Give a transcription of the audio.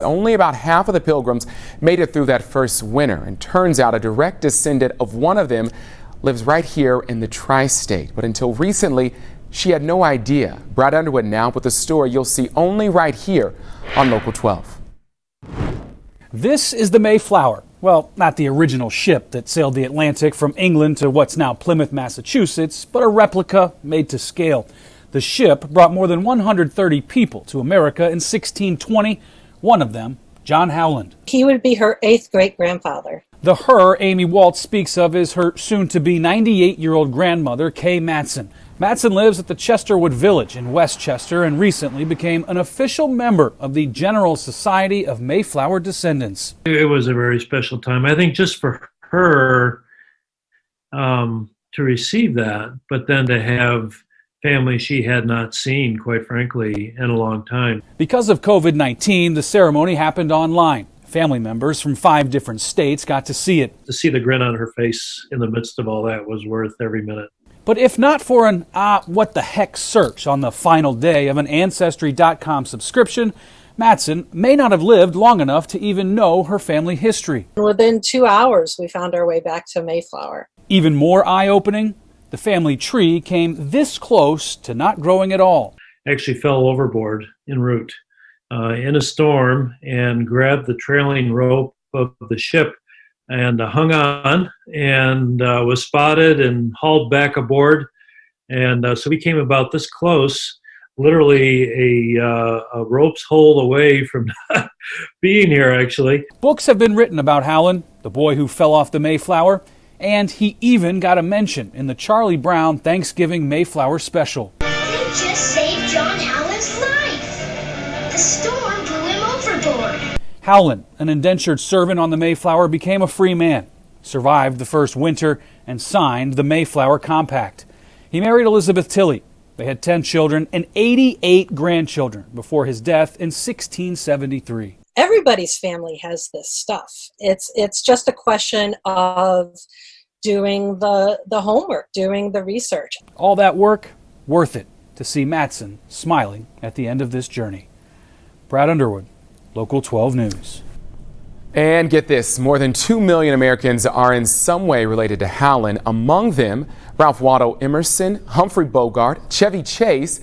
Only about half of the pilgrims made it through that first winter, and turns out a direct descendant of one of them lives right here in the tri-state. But until recently, she had no idea. Brad Underwood now with a story you'll see only right here on Local 12. This is the Mayflower. Well, not the original ship that sailed the Atlantic from England to what's now Plymouth, Massachusetts, but a replica made to scale. The ship brought more than 130 people to America in 1620. One of them, John Howland. He would be her 8th great-grandfather. The her Amy Walts speaks of is her soon-to-be 98-year-old grandmother, Kay Matson. Matson lives at the Chesterwood Village in Westchester and recently became an official member of the General Society of Mayflower Descendants. It was a very special time, I think, just for her to receive that, but then to have family she had not seen, quite frankly, in a long time. Because of COVID-19, the ceremony happened online. Family members from 5 different states got to see it. To see the grin on her face in the midst of all that was worth every minute. But if not for an what the heck search on the final day of an Ancestry.com subscription, Matson may not have lived long enough to even know her family history. Within 2 hours, we found our way back to Mayflower. Even more eye-opening, the family tree came this close to not growing at all. Actually fell overboard en route in a storm and grabbed the trailing rope of the ship and hung on and was spotted and hauled back aboard. And so we came about this close, literally a rope's hold away from not being here, actually. Books have been written about Howland, the boy who fell off the Mayflower, and he even got a mention in the Charlie Brown Thanksgiving Mayflower special. They just saved John Howland's life. The storm blew him overboard. Howland, an indentured servant on the Mayflower, became a free man, survived the first winter, and signed the Mayflower Compact. He married Elizabeth Tilley. They had 10 children and 88 grandchildren before his death in 1673. Everybody's family has this stuff. It's just a question of doing the homework, doing the research. All that work, worth it to see Matson smiling at the end of this journey. Brad Underwood, Local 12 News. And get this, more than 2 million Americans are in some way related to Howland. Among them, Ralph Waldo Emerson, Humphrey Bogart, Chevy Chase,